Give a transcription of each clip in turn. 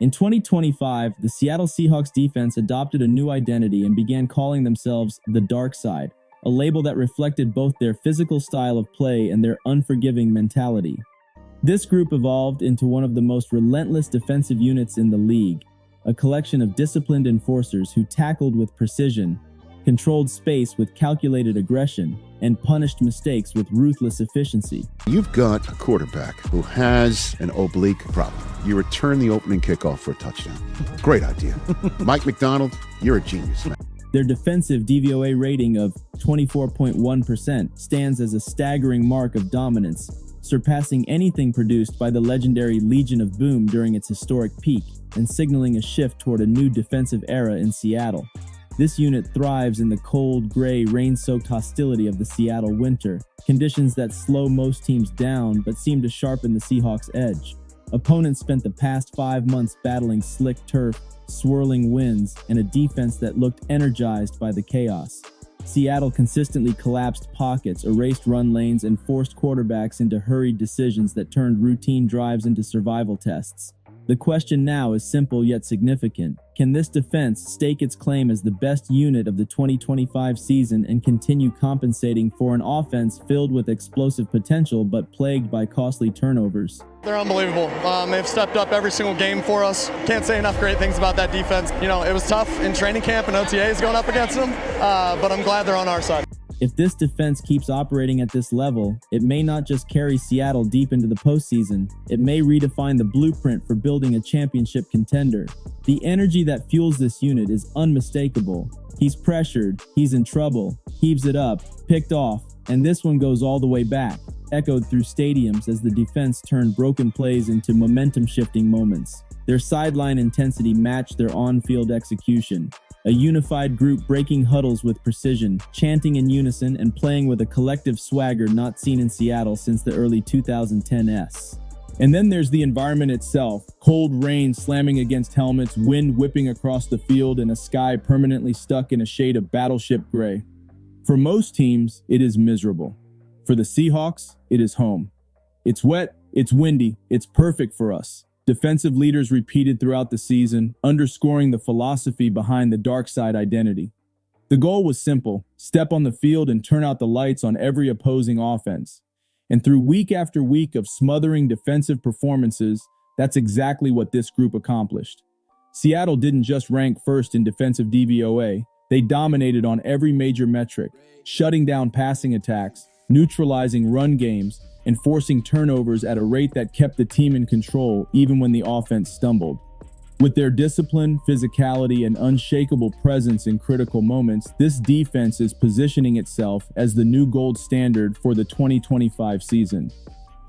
In 2025, the Seattle Seahawks defense adopted a new identity and began calling themselves the Dark Side, a label that reflected both their physical style of play and their unforgiving mentality. This group evolved into one of the most relentless defensive units in the league, a collection of disciplined enforcers who tackled with precision, controlled space with calculated aggression, and punished mistakes with ruthless efficiency. You've got a quarterback who has an oblique problem. You return the opening kickoff for a touchdown. Great idea. Mike McDonald, you're a genius, man. Their defensive DVOA rating of 24.1% stands as a staggering mark of dominance, surpassing anything produced by the legendary Legion of Boom during its historic peak and signaling a shift toward a new defensive era in Seattle. This unit thrives in the cold, gray, rain-soaked hostility of the Seattle winter, conditions that slow most teams down but seem to sharpen the Seahawks' edge. Opponents spent the past 5 months battling slick turf, swirling winds, and a defense that looked energized by the chaos. Seattle consistently collapsed pockets, erased run lanes, and forced quarterbacks into hurried decisions that turned routine drives into survival tests. The question now is simple yet significant. Can this defense stake its claim as the best unit of the 2025 season and continue compensating for an offense filled with explosive potential but plagued by costly turnovers? They're unbelievable. They've stepped up every single game for us. Can't say enough great things about that defense. You know, it was tough in training camp and OTAs going up against them, but I'm glad they're on our side. If this defense keeps operating at this level, it may not just carry Seattle deep into the postseason, it may redefine the blueprint for building a championship contender. The energy that fuels this unit is unmistakable. He's pressured, he's in trouble, heaves it up, picked off, and this one goes all the way back, echoed through stadiums as the defense turned broken plays into momentum-shifting moments. Their sideline intensity matched their on-field execution. A unified group breaking huddles with precision, chanting in unison, and playing with a collective swagger not seen in Seattle since the early 2010s. And then there's the environment itself. Cold rain slamming against helmets, wind whipping across the field, and a sky permanently stuck in a shade of battleship gray. For most teams, it is miserable. For the Seahawks, it is home. It's wet, it's windy, it's perfect for us. Defensive leaders repeated throughout the season, underscoring the philosophy behind the dark side identity. The goal was simple: step on the field and turn out the lights on every opposing offense. And through week after week of smothering defensive performances, that's exactly what this group accomplished. Seattle didn't just rank first in defensive DVOA, they dominated on every major metric, shutting down passing attacks, neutralizing run games, and forcing turnovers at a rate that kept the team in control even when the offense stumbled. With their discipline, physicality, and unshakable presence in critical moments, this defense is positioning itself as the new gold standard for the 2025 season.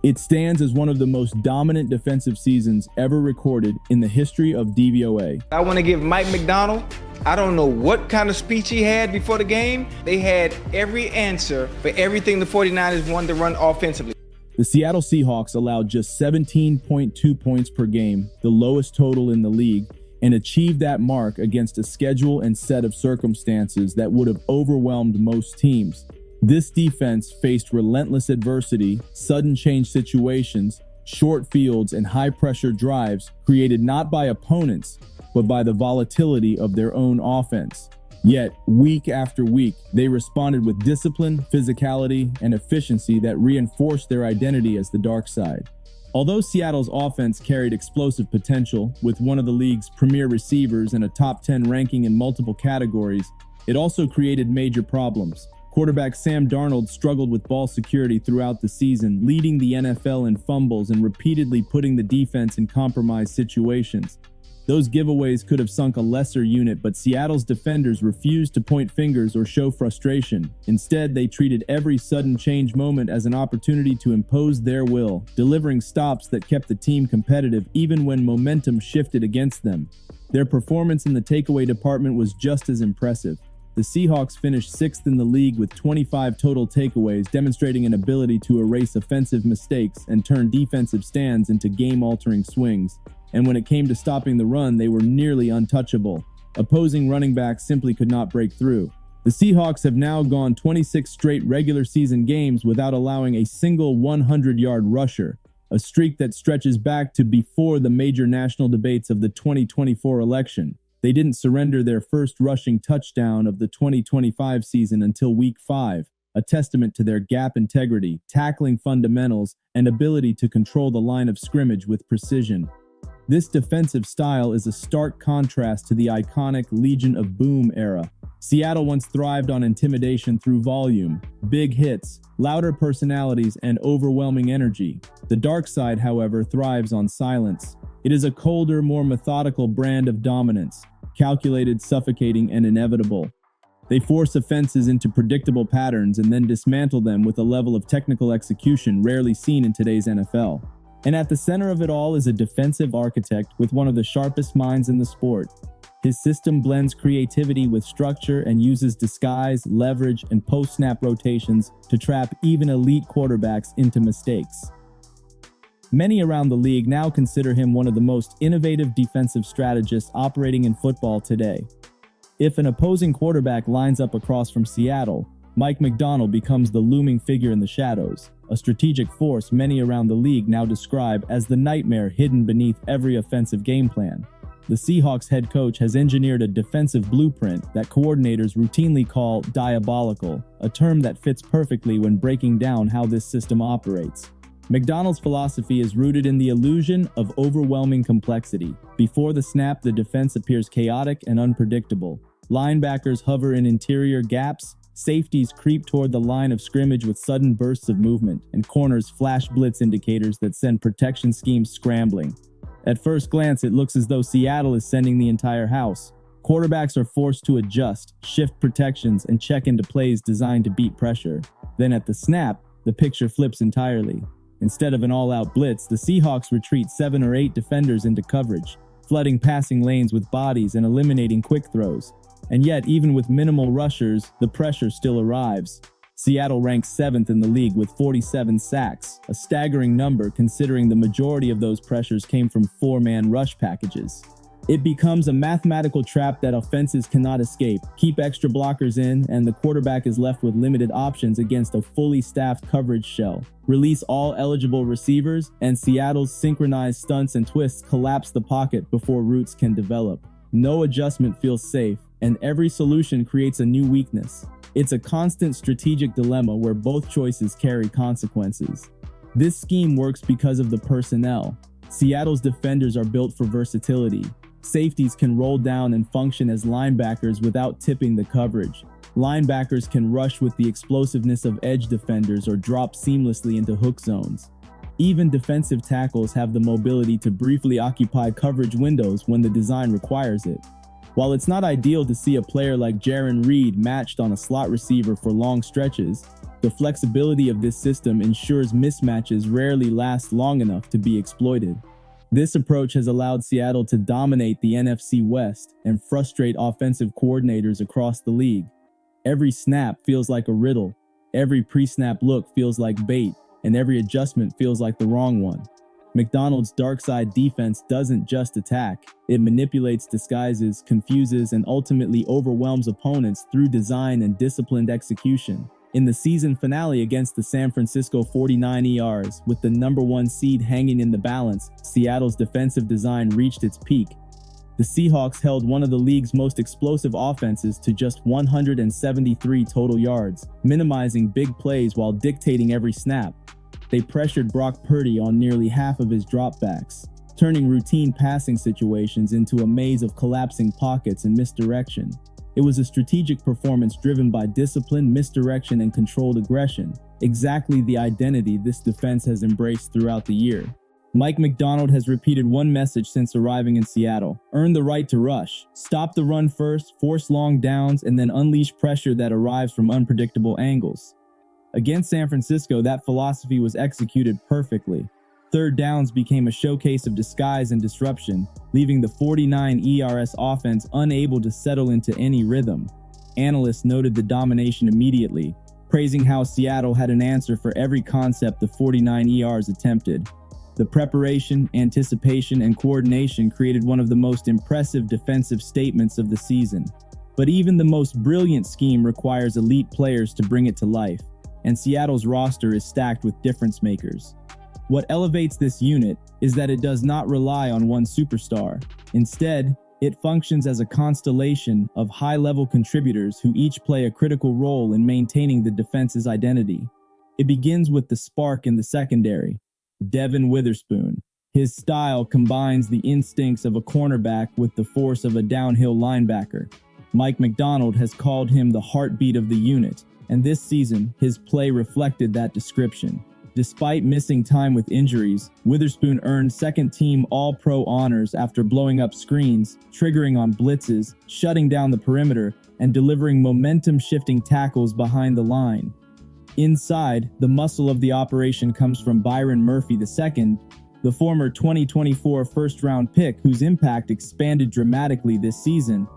It stands as one of the most dominant defensive seasons ever recorded in the history of DVOA. I want to give Mike McDonald, I don't know what kind of speech he had before the game. They had every answer for everything the 49ers wanted to run offensively. The Seattle Seahawks allowed just 17.2 points per game, the lowest total in the league, and achieved that mark against a schedule and set of circumstances that would have overwhelmed most teams. This defense faced relentless adversity, sudden change situations, short fields, and high-pressure drives created not by opponents, but by the volatility of their own offense. Yet, week after week, they responded with discipline, physicality, and efficiency that reinforced their identity as the dark side. Although Seattle's offense carried explosive potential, with one of the league's premier receivers and a top 10 ranking in multiple categories, it also created major problems. Quarterback Sam Darnold struggled with ball security throughout the season, leading the NFL in fumbles and repeatedly putting the defense in compromised situations. Those giveaways could have sunk a lesser unit, but Seattle's defenders refused to point fingers or show frustration. Instead, they treated every sudden change moment as an opportunity to impose their will, delivering stops that kept the team competitive even when momentum shifted against them. Their performance in the takeaway department was just as impressive. The Seahawks finished 6th in the league with 25 total takeaways, demonstrating an ability to erase offensive mistakes and turn defensive stands into game-altering swings. And when it came to stopping the run, they were nearly untouchable. Opposing running backs simply could not break through. The Seahawks have now gone 26 straight regular season games without allowing a single 100-yard rusher. a streak that stretches back to before the major national debates of the 2024 election. They didn't surrender their first rushing touchdown of the 2025 season until Week 5, a testament to their gap integrity, tackling fundamentals, and ability to control the line of scrimmage with precision. This defensive style is a stark contrast to the iconic Legion of Boom era. Seattle once thrived on intimidation through volume, big hits, louder personalities, and overwhelming energy. The dark side, however, thrives on silence. It is a colder, more methodical brand of dominance, calculated, suffocating, and inevitable. They force offenses into predictable patterns and then dismantle them with a level of technical execution rarely seen in today's NFL. And at the center of it all is a defensive architect with one of the sharpest minds in the sport. His system blends creativity with structure and uses disguise, leverage, and post-snap rotations to trap even elite quarterbacks into mistakes. Many around the league now consider him one of the most innovative defensive strategists operating in football today. If an opposing quarterback lines up across from Seattle, Mike Macdonald becomes the looming figure in the shadows, a strategic force many around the league now describe as the nightmare hidden beneath every offensive game plan. The Seahawks head coach has engineered a defensive blueprint that coordinators routinely call diabolical, a term that fits perfectly when breaking down how this system operates. Macdonald's philosophy is rooted in the illusion of overwhelming complexity. Before the snap, the defense appears chaotic and unpredictable. Linebackers hover in interior gaps, safeties creep toward the line of scrimmage with sudden bursts of movement, and corners flash blitz indicators that send protection schemes scrambling. At first glance, it looks as though Seattle is sending the entire house. Quarterbacks are forced to adjust, shift protections, and check into plays designed to beat pressure. Then at the snap, the picture flips entirely. Instead of an all-out blitz, the Seahawks retreat 7 or 8 defenders into coverage, flooding passing lanes with bodies and eliminating quick throws. And yet, even with minimal rushers, the pressure still arrives. Seattle ranks 7th in the league with 47 sacks, a staggering number considering the majority of those pressures came from 4-man rush packages. It becomes a mathematical trap that offenses cannot escape. Keep extra blockers in, and the quarterback is left with limited options against a fully staffed coverage shell. Release all eligible receivers, and Seattle's synchronized stunts and twists collapse the pocket before routes can develop. No adjustment feels safe, and every solution creates a new weakness. It's a constant strategic dilemma where both choices carry consequences. This scheme works because of the personnel. Seattle's defenders are built for versatility. Safeties can roll down and function as linebackers without tipping the coverage. Linebackers can rush with the explosiveness of edge defenders or drop seamlessly into hook zones. Even defensive tackles have the mobility to briefly occupy coverage windows when the design requires it. While it's not ideal to see a player like Jarran Reed matched on a slot receiver for long stretches, the flexibility of this system ensures mismatches rarely last long enough to be exploited. This approach has allowed Seattle to dominate the NFC West and frustrate offensive coordinators across the league. Every snap feels like a riddle, every pre-snap look feels like bait, and every adjustment feels like the wrong one. Macdonald's dark side defense doesn't just attack, it manipulates disguises, confuses, and ultimately overwhelms opponents through design and disciplined execution. In the season finale against the San Francisco 49ers, with the #1 seed hanging in the balance, Seattle's defensive design reached its peak. The Seahawks held one of the league's most explosive offenses to just 173 total yards, minimizing big plays while dictating every snap. They pressured Brock Purdy on nearly half of his dropbacks, turning routine passing situations into a maze of collapsing pockets and misdirection. It was a strategic performance driven by discipline, misdirection, and controlled aggression, exactly the identity this defense has embraced throughout the year. Mike Macdonald has repeated one message since arriving in Seattle: earn the right to rush. Stop the run first, force long downs, and then unleash pressure that arrives from unpredictable angles. Against San Francisco, that philosophy was executed perfectly. Third downs became a showcase of disguise and disruption, leaving the 49ers offense unable to settle into any rhythm. Analysts noted the domination immediately, praising how Seattle had an answer for every concept the 49ers attempted. The preparation, anticipation, and coordination created one of the most impressive defensive statements of the season. But even the most brilliant scheme requires elite players to bring it to life, and Seattle's roster is stacked with difference makers. What elevates this unit is that it does not rely on one superstar. Instead, it functions as a constellation of high-level contributors who each play a critical role in maintaining the defense's identity. It begins with the spark in the secondary, Devin Witherspoon. His style combines the instincts of a cornerback with the force of a downhill linebacker. Mike McDonald has called him the heartbeat of the unit, and this season, his play reflected that description. Despite missing time with injuries, Witherspoon earned second-team All-Pro honors after blowing up screens, triggering on blitzes, shutting down the perimeter, and delivering momentum-shifting tackles behind the line. Inside, the muscle of the operation comes from Byron Murphy II, the former 2024 first-round pick whose impact expanded dramatically this season.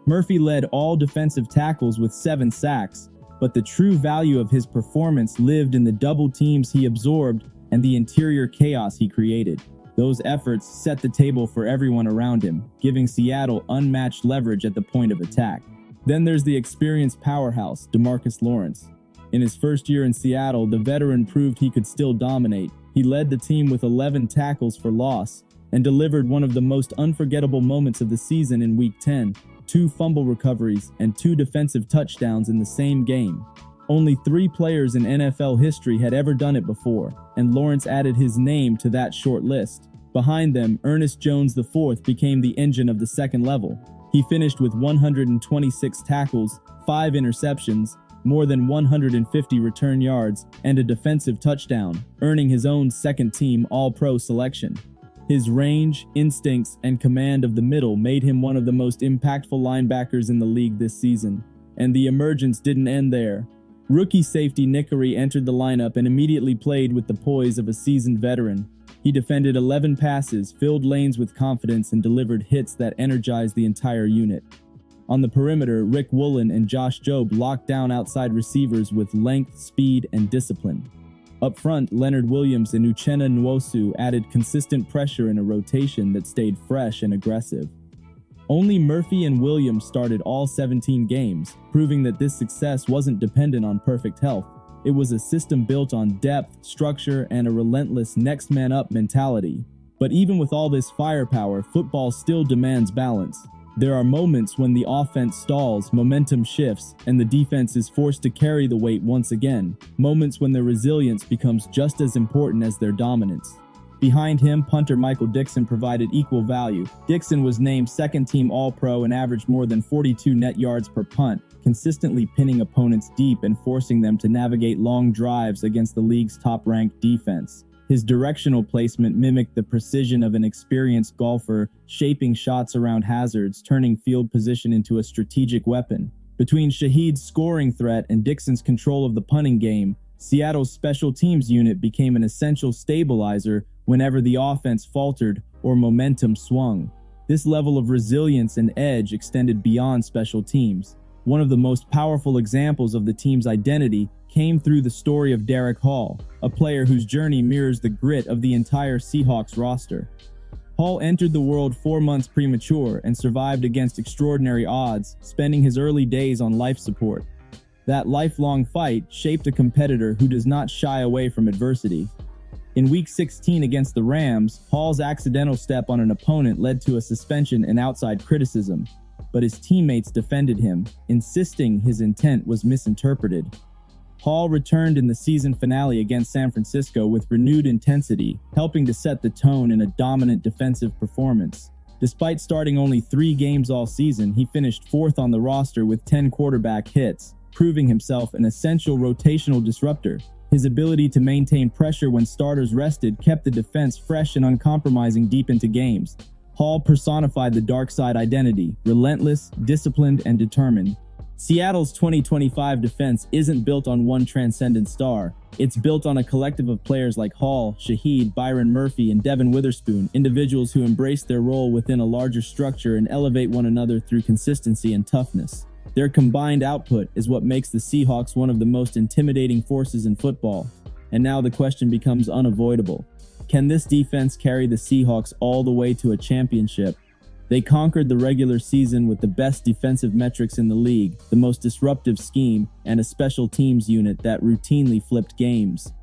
Murphy led all defensive tackles with 7 sacks, but the true value of his performance lived in the double teams he absorbed and the interior chaos he created. Those efforts set the table for everyone around him, giving Seattle unmatched leverage at the point of attack. Then there's the experienced powerhouse, DeMarcus Lawrence. In his first year in Seattle, the veteran proved he could still dominate. He led the team with 11 tackles for loss and delivered one of the most unforgettable moments of the season in Week 10. 2 fumble recoveries, and 2 defensive touchdowns in the same game. Only 3 players in NFL history had ever done it before, and Lawrence added his name to that short list. Behind them, Ernest Jones IV became the engine of the second level. He finished with 126 tackles, 5 interceptions, more than 150 return yards, and a defensive touchdown, earning his own second-team All-Pro selection. His range, instincts, and command of the middle made him one of the most impactful linebackers in the league this season. And the emergence didn't end there. Rookie safety Nickery entered the lineup and immediately played with the poise of a seasoned veteran. He defended 11 passes, filled lanes with confidence, and delivered hits that energized the entire unit. On the perimeter, Rick Woolen and Josh Jobe locked down outside receivers with length, speed, and discipline. Up front, Leonard Williams and Uchenna Nwosu added consistent pressure in a rotation that stayed fresh and aggressive. Only Murphy and Williams started all 17 games, proving that this success wasn't dependent on perfect health. It was a system built on depth, structure, and a relentless next-man-up mentality. But even with all this firepower, football still demands balance. There are moments when the offense stalls, momentum shifts, and the defense is forced to carry the weight once again. Moments when their resilience becomes just as important as their dominance. Behind him, punter Michael Dixon provided equal value. Dixon was named second-team All-Pro and averaged more than 42 net yards per punt, consistently pinning opponents deep and forcing them to navigate long drives against the league's top-ranked defense. His directional placement mimicked the precision of an experienced golfer, shaping shots around hazards, turning field position into a strategic weapon. Between Shaheed's scoring threat and Dixon's control of the punting game, Seattle's special teams unit became an essential stabilizer whenever the offense faltered or momentum swung. This level of resilience and edge extended beyond special teams. One of the most powerful examples of the team's identity came through the story of Derek Hall, a player whose journey mirrors the grit of the entire Seahawks roster. Hall entered the world 4 months premature and survived against extraordinary odds, spending his early days on life support. That lifelong fight shaped a competitor who does not shy away from adversity. In Week 16 against the Rams, Hall's accidental step on an opponent led to a suspension and outside criticism, but his teammates defended him, insisting his intent was misinterpreted. Hall returned in the season finale against San Francisco with renewed intensity, helping to set the tone in a dominant defensive performance. Despite starting only 3 games all season, he finished 4th on the roster with 10 quarterback hits, proving himself an essential rotational disruptor. His ability to maintain pressure when starters rested kept the defense fresh and uncompromising deep into games. Hall personified the dark side identity, relentless, disciplined, and determined. Seattle's 2025 defense isn't built on one transcendent star. It's built on a collective of players like Hall, Shaheed, Byron Murphy, and Devin Witherspoon, individuals who embrace their role within a larger structure and elevate one another through consistency and toughness. Their combined output is what makes the Seahawks one of the most intimidating forces in football. And now the question becomes unavoidable. Can this defense carry the Seahawks all the way to a championship? They conquered the regular season with the best defensive metrics in the league, the most disruptive scheme, and a special teams unit that routinely flipped games.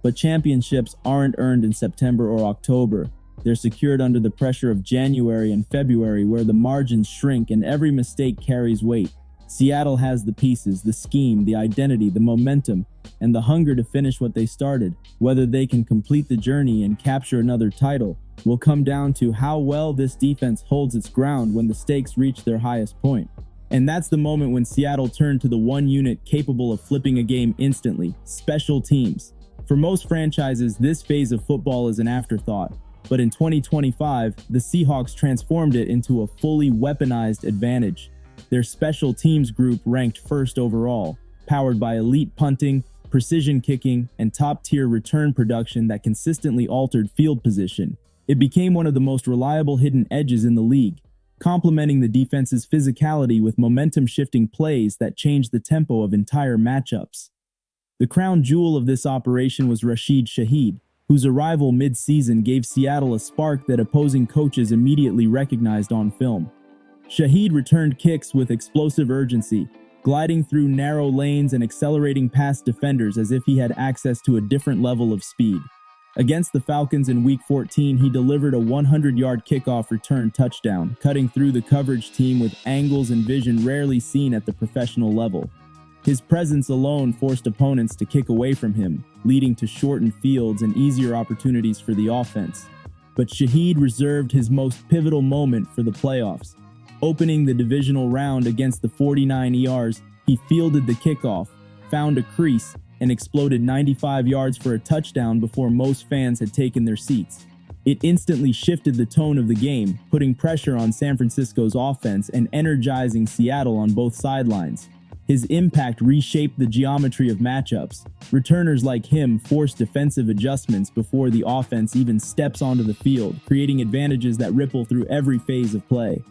But championships aren't earned in September or October. They're secured under the pressure of January and February, where the margins shrink and every mistake carries weight. Seattle has the pieces, the scheme, the identity, the momentum, and the hunger to finish what they started. Whether they can complete the journey and capture another title will come down to how well this defense holds its ground when the stakes reach their highest point. And that's the moment when Seattle turned to the one unit capable of flipping a game instantly: special teams. For most franchises, this phase of football is an afterthought. But in 2025, the Seahawks transformed it into a fully weaponized advantage. Their special teams group ranked first overall, powered by elite punting, precision kicking, and top-tier return production that consistently altered field position. It became one of the most reliable hidden edges in the league, complementing the defense's physicality with momentum-shifting plays that changed the tempo of entire matchups. The crown jewel of this operation was Rashid Shaheed, whose arrival mid-season gave Seattle a spark that opposing coaches immediately recognized on film. Shaheed returned kicks with explosive urgency, gliding through narrow lanes and accelerating past defenders as if he had access to a different level of speed. Against the Falcons in Week 14, he delivered a 100-yard kickoff return touchdown, cutting through the coverage team with angles and vision rarely seen at the professional level. His presence alone forced opponents to kick away from him, leading to shortened fields and easier opportunities for the offense. But Shaheed reserved his most pivotal moment for the playoffs. Opening the divisional round against the 49ers, he fielded the kickoff, found a crease, and exploded 95 yards for a touchdown before most fans had taken their seats. It instantly shifted the tone of the game, putting pressure on San Francisco's offense and energizing Seattle on both sidelines. His impact reshaped the geometry of matchups. Returners like him force defensive adjustments before the offense even steps onto the field, creating advantages that ripple through every phase of play.